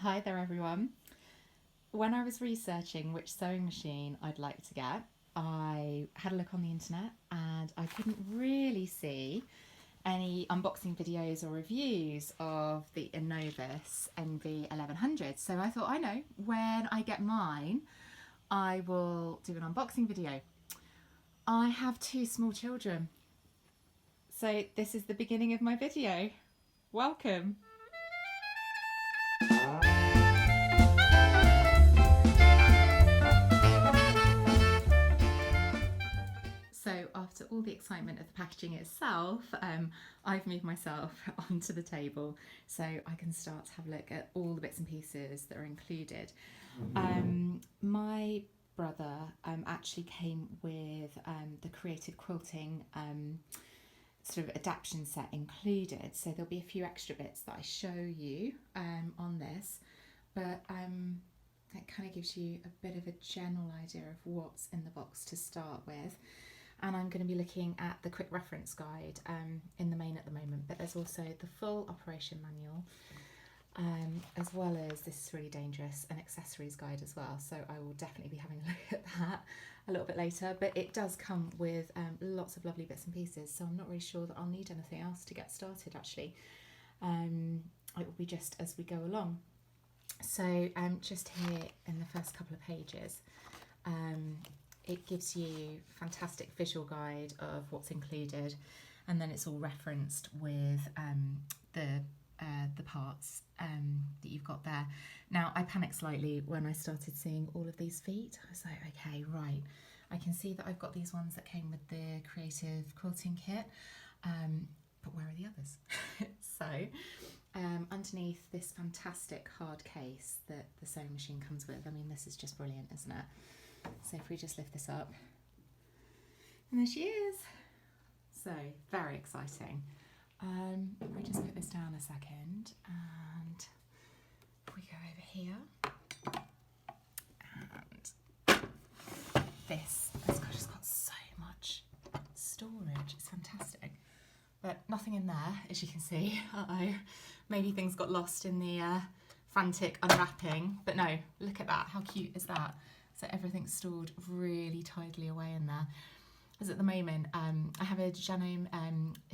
Hi there everyone. When I was researching which sewing machine I'd like to get, I had a look on the internet and I couldn't really see any unboxing videos or reviews of the Innovis NV1100. So I thought, I know, when I get mine, I will do an unboxing video. I have two small children, so this is the beginning of my video. Welcome. So after all the excitement of the packaging itself, I've moved myself onto the table so I can start to have a look at all the bits and pieces that are included. My brother actually came with the creative quilting sort of adaptation set included, so there'll be a few extra bits that I show you on this, but that kind of gives you a bit of a general idea of what's in the box to start with. And I'm going to be looking at the quick reference guide in the main at the moment, but there's also the full operation manual, as well as, this is really dangerous, an accessories guide as well. So I will definitely be having a look at that a little bit later, but it does come with lots of lovely bits and pieces, so I'm not really sure that I'll need anything else to get started actually. It will be just as we go along. So just here in the first couple of pages, it gives you a fantastic visual guide of what's included, and then it's all referenced with the parts that you've got there. Now, I panicked slightly when I started seeing all of these feet. I was like, okay, right, I can see that I've got these ones that came with the creative quilting kit, but where are the others? So underneath this fantastic hard case that the sewing machine comes with, I mean, this is just brilliant, isn't it? So if we just lift this up, and there she is. So very exciting. If we just put this down a second, and if we go over here, and this has just got so much storage. It's fantastic, but nothing in there, as you can see. Uh-oh, maybe things got lost in the frantic unwrapping, but no, look at that. How cute is that? So everything's stored really tidily away in there. As at the moment, I have a Janome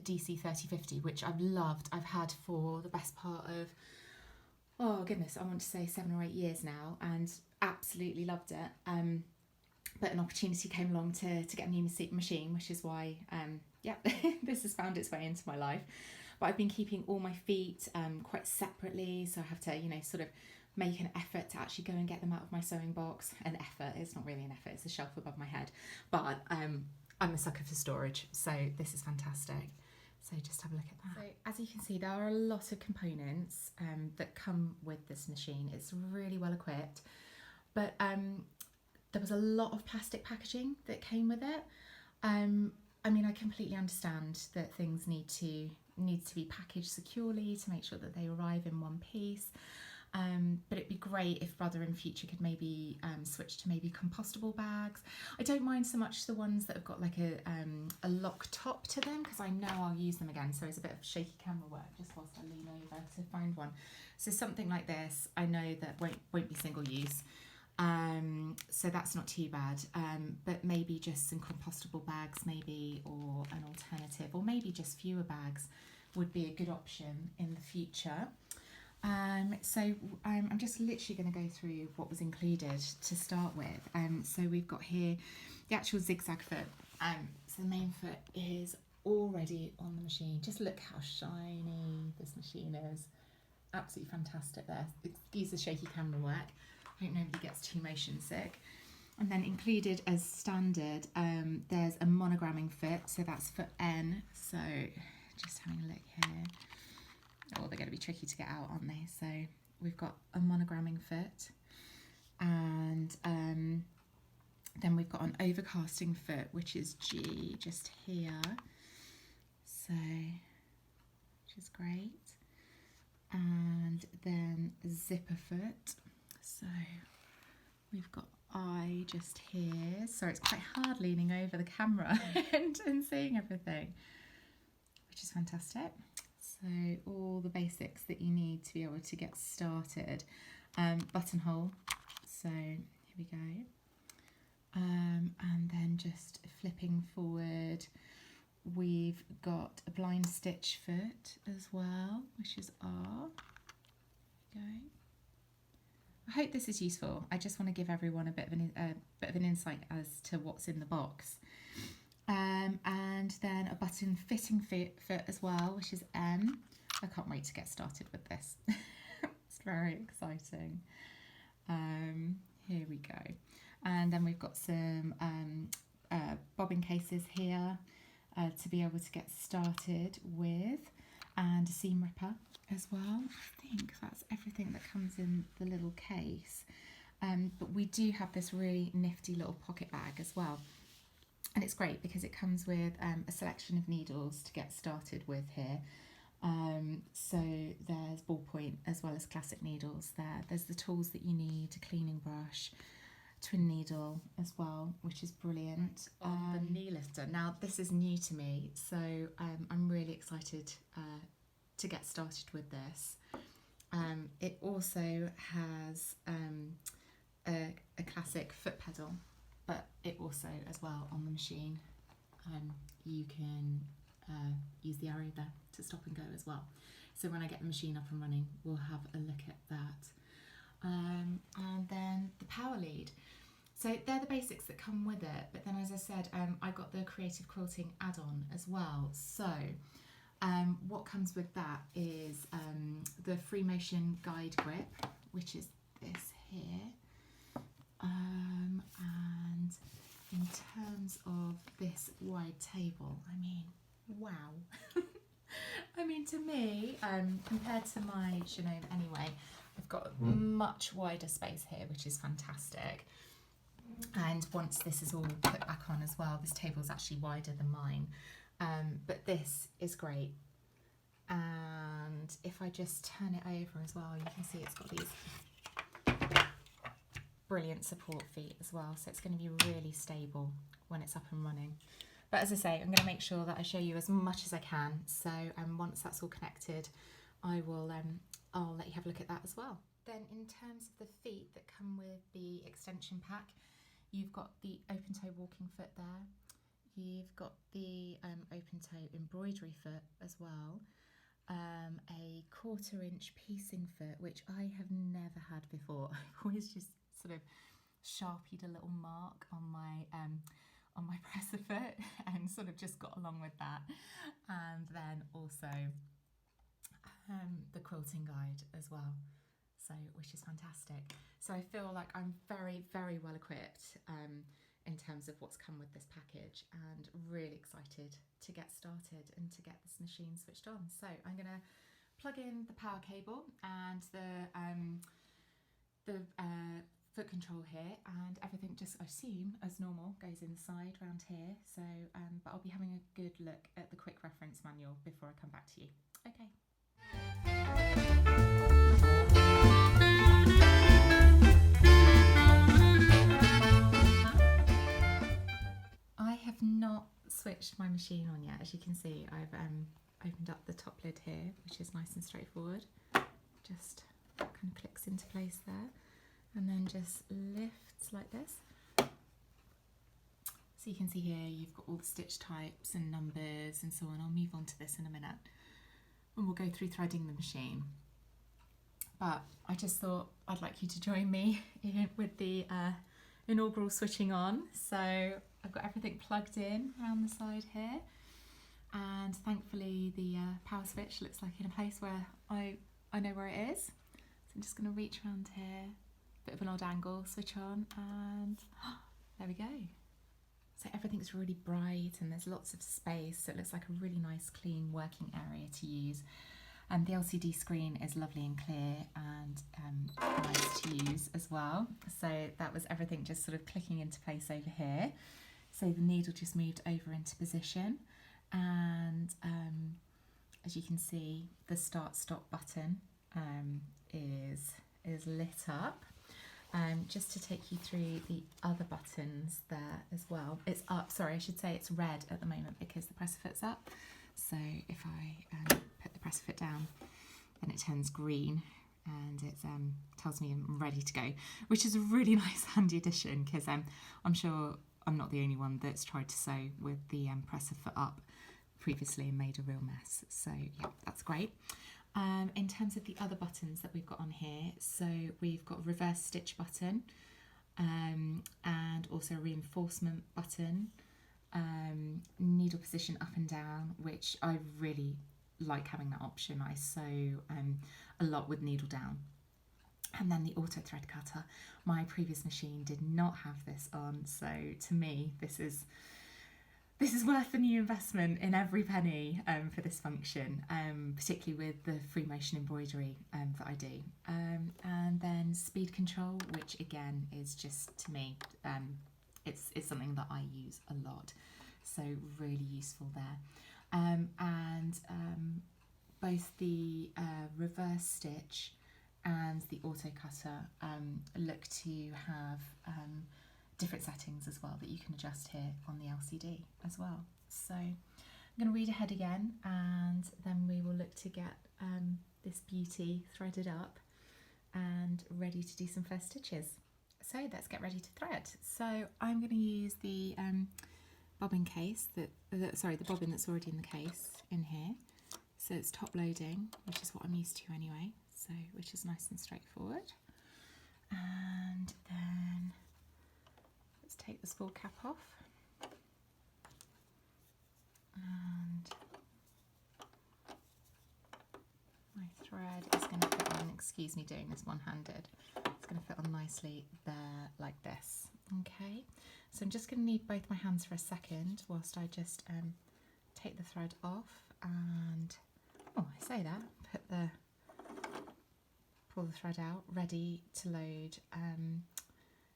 DC 3050, which I've loved. I've had for the best part of, oh goodness, I want to say 7 or 8 years now, and absolutely loved it. But an opportunity came along to get a new machine, which is why, yeah, this has found its way into my life. But I've been keeping all my feet quite separately, so I have to, you know, sort of make an effort to actually go and get them out of my sewing box. An effort, it's not really an effort, it's a shelf above my head. But I'm a sucker for storage, so this is fantastic. So just have a look at that. So as you can see, there are a lot of components that come with this machine. It's really well equipped, but there was a lot of plastic packaging that came with it. I mean, I completely understand that things need to be packaged securely to make sure that they arrive in one piece. But it'd be great if Brother in future could maybe switch to maybe compostable bags. I don't mind so much the ones that have got like a lock top to them, because I know I'll use them again. So it's a bit of shaky camera work just whilst I lean over to find one. So something like this, I know that won't be single use. So that's not too bad. But maybe just some compostable bags maybe, or an alternative, or maybe just fewer bags would be a good option in the future. So I'm just literally going to go through what was included to start with. So we've got here the actual zigzag foot. So the main foot is already on the machine. Just look how shiny this machine is. Absolutely fantastic there. Excuse the shaky camera work. I hope nobody gets too motion sick. And then included as standard, there's a monogramming foot. So that's foot N. So just having a look here. Oh, they're going to be tricky to get out, aren't they? So we've got a monogramming foot, and then we've got an overcasting foot, which is G, just here. So, which is great. And then zipper foot. So we've got I just here. Sorry, it's quite hard leaning over the camera and seeing everything, which is fantastic. So all the basics that you need to be able to get started. buttonhole. So here we go. And then just flipping forward, we've got a blind stitch foot as well, which is R. There we go. I hope this is useful. I just want to give everyone a bit of an insight as to what's in the box. And then a button fitting foot as well, which is M. I can't wait to get started with this. It's very exciting. Here we go. And then we've got some bobbin cases here to be able to get started with, and a seam ripper as well. I think that's everything that comes in the little case. But we do have this really nifty little pocket bag as well. And it's great because it comes with a selection of needles to get started with here. So there's ballpoint as well as classic needles there. There's the tools that you need, a cleaning brush, twin needle as well, which is brilliant. The knee lifter. Now this is new to me, so I'm really excited to get started with this. It also has a classic foot pedal, but it also as well on the machine you can use the arrow there to stop and go as well. So when I get the machine up and running, we'll have a look at that. And then the power lead. So they're the basics that come with it, but then as I said, I got the creative quilting add-on as well. So what comes with that is the free motion guide grip, which is this here. And in terms of this wide table, I mean, wow. I mean, to me, compared to my Genome anyway, I've got much wider space here, which is fantastic. And once this is all put back on as well, this table is actually wider than mine. But this is great. And if I just turn it over as well, you can see it's got these brilliant support feet as well. So it's going to be really stable when it's up and running. But as I say, I'm going to make sure that I show you as much as I can. So once that's all connected, I will I'll let you have a look at that as well. Then in terms of the feet that come with the extension pack, you've got the open toe walking foot there. You've got the open toe embroidery foot as well. A 1/4 inch piecing foot, which I have never had before. I've always just sort of sharpied a little mark on my presser foot and sort of just got along with that. And then also the quilting guide as well, so which is fantastic. So I feel like I'm very, very well equipped in terms of what's come with this package, and really excited to get started and to get this machine switched on. So I'm going to plug in the power cable and the foot control here, and everything just, I assume, as normal, goes inside round here. So but I'll be having a good look at the quick reference manual before I come back to you. Okay. I have not switched my machine on yet. As you can see, I've opened up the top lid here, which is nice and straightforward. Just kind of clicks into place there, and then just lifts like this. So you can see here you've got all the stitch types and numbers and so on. I'll move on to this in a minute and we'll go through threading the machine. But I just thought I'd like you to join me with the inaugural switching on. So I've got everything plugged in around the side here, and thankfully the power switch looks like in a place where I know where it is. So I'm just going to reach around here, bit of an odd angle, switch on, and there we go. So everything's really bright and there's lots of space, so it looks like a really nice clean working area to use. And the LCD screen is lovely and clear and nice to use as well. So that was everything just sort of clicking into place over here. So the needle just moved over into position, and as you can see, the start stop button is lit up. Just to take you through the other buttons there as well. It's up, sorry, I should say it's red at the moment because the presser foot's up. So if I put the presser foot down, then it turns green and it tells me I'm ready to go, which is a really nice handy addition, because I'm sure I'm not the only one that's tried to sew with the presser foot up previously and made a real mess. So yeah, that's great. In terms of the other buttons that we've got on here, so we've got a reverse stitch button, and also a reinforcement button, needle position up and down, which I really like having that option. I sew a lot with needle down. And then the auto thread cutter. My previous machine did not have this on, so to me this is worth the new investment in every penny for this function, particularly with the free motion embroidery that I do. And then speed control, which again is just, to me, it's something that I use a lot, so really useful there. And both the reverse stitch and the auto cutter look to have different settings as well that you can adjust here on the LCD as well. So I'm going to read ahead again, and then we will look to get this beauty threaded up and ready to do some first stitches. So let's get ready to thread. So I'm going to use the bobbin case, the bobbin that's already in the case in here. So it's top loading, which is what I'm used to anyway, so which is nice and straightforward. And then let's take the spool cap off. And my thread is going to fit on, excuse me doing this one-handed, it's going to fit on nicely there like this. Okay, so I'm just going to need both my hands for a second whilst I just take the thread off and, oh, I say that, pull the thread out, ready to load,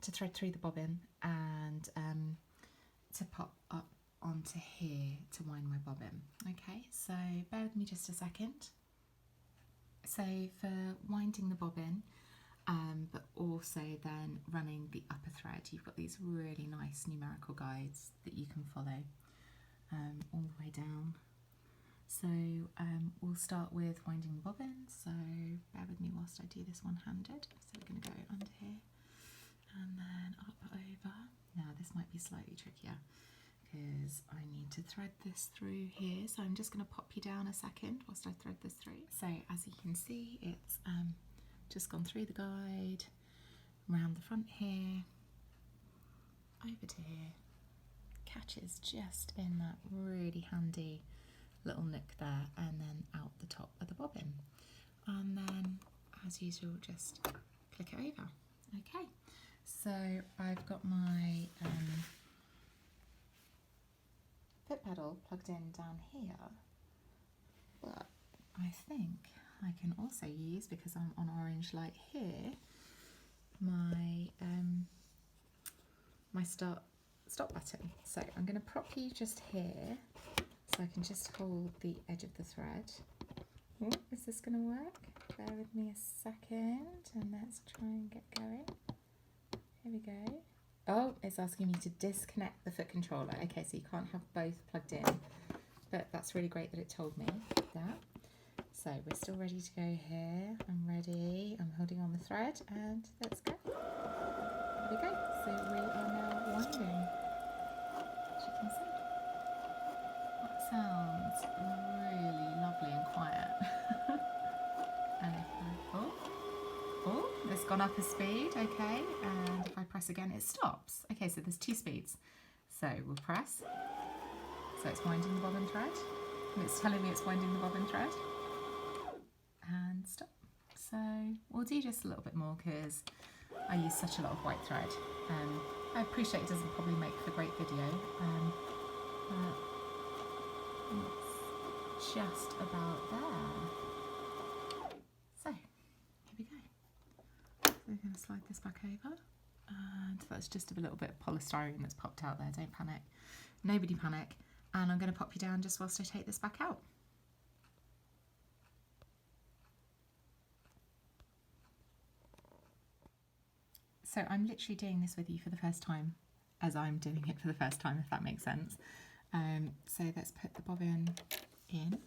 to thread through the bobbin and to pop up onto here to wind my bobbin. Okay, so bear with me just a second. So for winding the bobbin, but also then running the upper thread, you've got these really nice numerical guides that you can follow all the way down. So we'll start with winding the bobbin, so bear with me whilst I do this one-handed. So we're going to go under here and then up over. Now this might be slightly trickier because I need to thread this through here, so I'm just going to pop you down a second whilst I thread this through. So as you can see, it's just gone through the guide, round the front here, over to here, catches just in that really handy little nook there, and then out the top of the bobbin, and then as usual just click it over. Okay, so I've got my foot pedal plugged in down here, but I think I can also use, because I'm on orange light here, my my stop button. So I'm going to prop you just here so I can just hold the edge of the thread. Oh, is this going to work? Bear with me a second and let's try and get going. Here we go. Oh, it's asking me to disconnect the foot controller. Okay, so you can't have both plugged in, but that's really great that it told me that. So we're still ready to go here. I'm ready. I'm holding on the thread and let's go. There we go. So we are now winding. As you can see, that sounds really lovely and quiet. And if it's gone up a speed, okay, and if I press again it stops. Okay, so there's two speeds. So we'll press, so it's winding the bobbin thread, and it's telling me it's winding the bobbin thread, and stop. So we'll do just a little bit more because I use such a lot of white thread. I appreciate it doesn't probably make for great video, but it's just about there. So here we go. We're going to slide this back over, and that's just a little bit of polystyrene that's popped out there. Don't panic, nobody panic. And I'm going to pop you down just whilst I take this back out. So I'm literally doing this with you for the first time, as I'm doing it for the first time, if that makes sense. So let's put the bobbin in,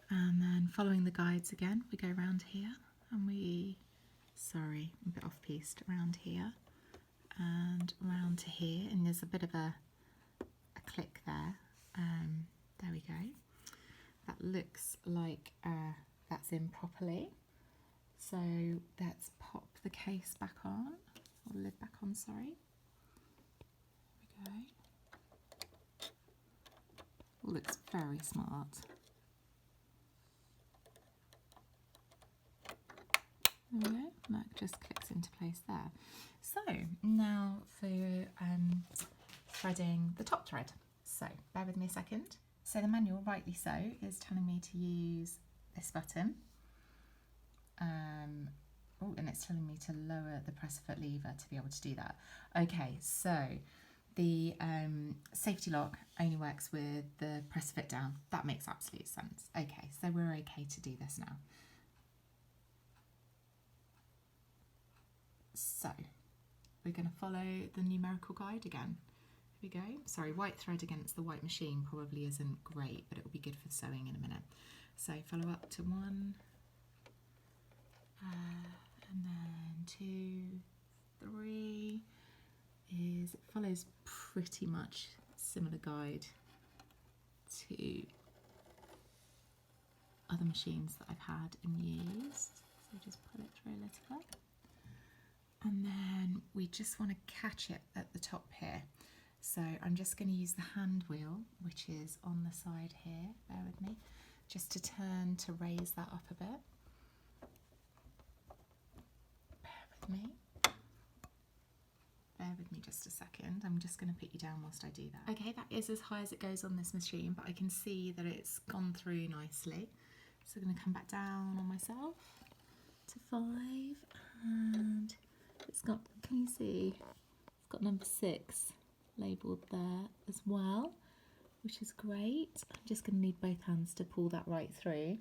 and then following the guides again, we go around here and sorry, I'm a bit off pieced, around here and around to here, and there's a bit of a click there. There we go. That looks like that's in properly. So let's pop the case back on, or lid back on, sorry. There we go. Looks very smart. There we go, and that just clicks into place there. So now for threading the top thread. So bear with me a second. So the manual, rightly so, is telling me to use this button. Oh, and it's telling me to lower the press foot lever to be able to do that. Okay, so the safety lock only works with the press foot down. That makes absolute sense. Okay, so we're okay to do this now. So we're going to follow the numerical guide again. Here we go. Sorry, white thread against the white machine probably isn't great, but it will be good for sewing in a minute. So follow up to 1, and then 2, 3. It follows pretty much similar guide to other machines that I've had and used. So just pull it through a little bit. And then we just want to catch it at the top here. So I'm just going to use the hand wheel, which is on the side here, bear with me, just to turn to raise that up a bit. Bear with me. Bear with me just a second. I'm just going to put you down whilst I do that. Okay, that is as high as it goes on this machine, but I can see that it's gone through nicely. So I'm going to come back down on myself to 5, and it's got, can you see, it's got number 6 labelled there as well, which is great. I'm just going to need both hands to pull that right through,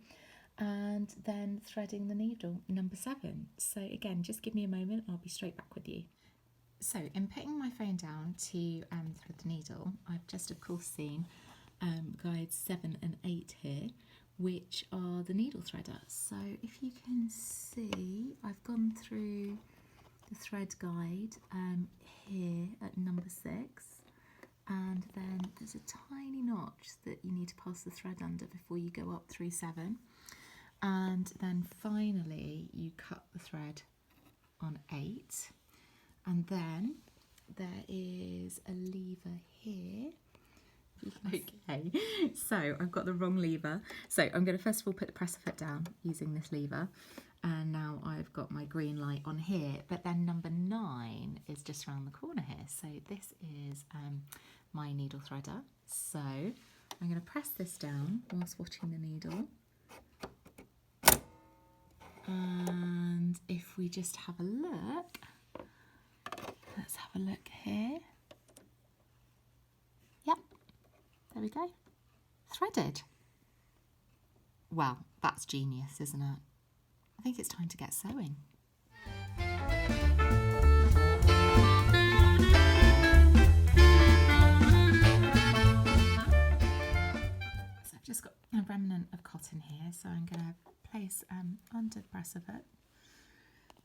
and then threading the needle, number 7. So again, just give me a moment, I'll be straight back with you. So in putting my phone down to thread the needle, I've just of course seen guides 7 and 8 here, which are the needle threader. So if you can see, I've gone through the thread guide here at number 6, and then there's a tiny notch that you need to pass the thread under before you go up through 7, and then finally you cut the thread on 8, and then there is a lever here. Okay, so I've got the wrong lever. So I'm going to first of all put the presser foot down using this lever, and now I've got my green light on here, but then number 9 is just around the corner here. So this is my needle threader. So I'm going to press this down whilst watching the needle. And if we just have a look, let's have a look here. Yep, there we go. Threaded. Well, that's genius, isn't it? I think it's time to get sewing. So I've just got a remnant of cotton here, so I'm going to place under the presser foot,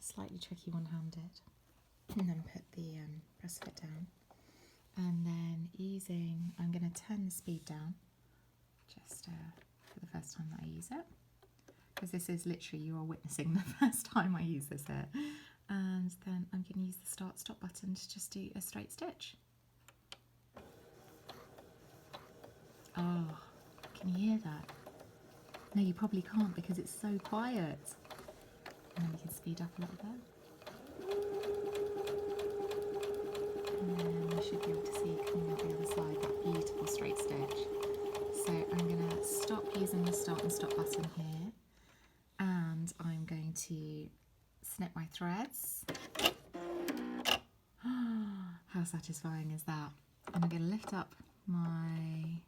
slightly tricky one-handed, and then put the presser foot down, and then I'm going to turn the speed down just for the first time that I use it, because this is literally, you are witnessing the first time I use this here, and then I'm going to use the start stop button to just do a straight stitch. Oh, can you hear that? No, you probably can't because it's so quiet. And then we can speed up a little bit. And then we should be able to see coming out the other side that beautiful straight stitch. So I'm going to stop using the start and stop button here, and I'm going to snip my threads. How satisfying is that? And I'm going to lift up my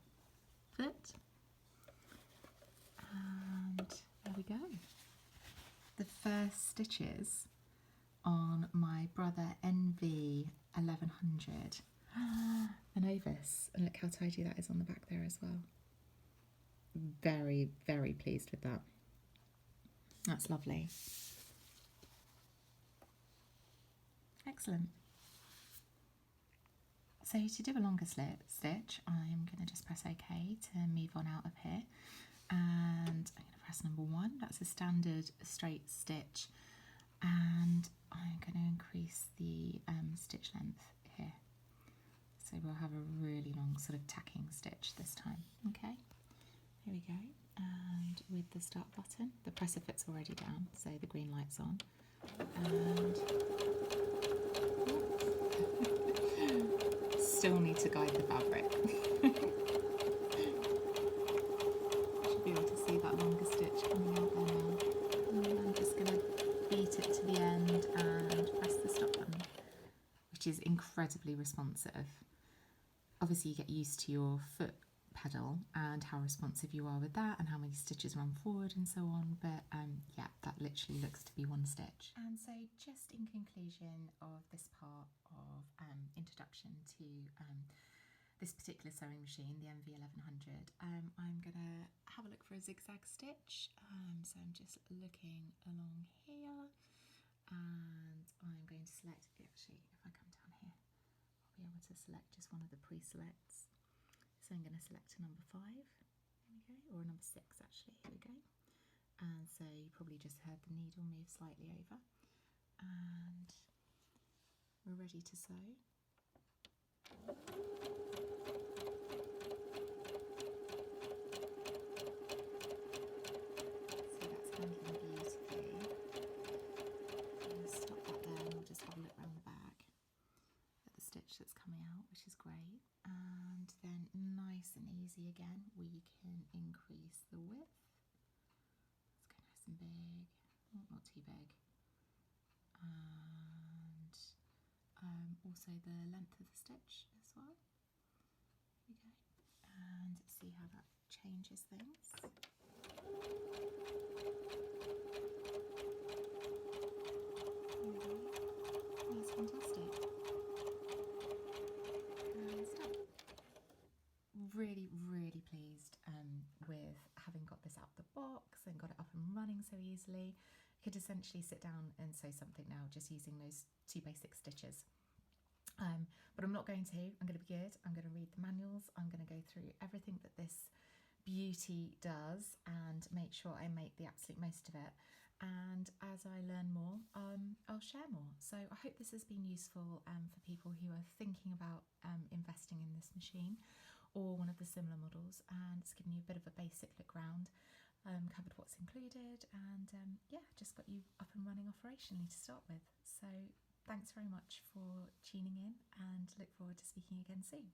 foot, and there we go. The first stitches on my Brother NV1100 Innovis, and look how tidy that is on the back there as well. Very, very pleased with that. That's lovely. Excellent. So to do a longer stitch, I'm going to just press OK to move on out of here. And I'm going to press number 1. That's a standard straight stitch. And I'm going to increase the stitch length here. So we'll have a really long sort of tacking stitch this time. Okay, here we go. And with the start button, the presser foot's already down, so the green light's on. And still need to guide the fabric. Should be able to see that longer stitch coming out there now. And I'm just going to beat it to the end and press the stop button, which is incredibly responsive. Obviously you get used to your foot pedal and how responsive you are with that and how many stitches run forward and so on, but yeah, that literally looks to be one stitch. And so just in conclusion of this part of introduction to this particular sewing machine, the NV1100, I'm going to have a look for a zigzag stitch. So I'm just looking along here and I'm going to select, actually if I come down here I'll be able to select just one of the pre-selects. So I'm going to select a number 5, there we go, or a number 6 actually, here we go. And so you probably just heard the needle move slightly over. And we're ready to sew. So that's handling beautifully. I'll stop that there and we'll just have a look around the back at the stitch that's coming out, which is great. And then nice and easy again, we can increase the width. Let's go nice and big, not too big. And also the length of the stitch as well. Here we go. And see how that changes things. That's fantastic. And stop. Really pleased with having got this out the box and got it up and running so easily. I could essentially sit down and sew something now just using those 2 basic stitches. But I'm not going to. I'm going to be good. I'm going to read the manuals. I'm going to go through everything that this beauty does and make sure I make the absolute most of it. And as I learn more, I'll share more. So I hope this has been useful for people who are thinking about investing in this machine or one of the similar models, and it's given you a bit of a basic look round, covered what's included, and yeah, just got you up and running operationally to start with. So thanks very much for tuning in and look forward to speaking again soon.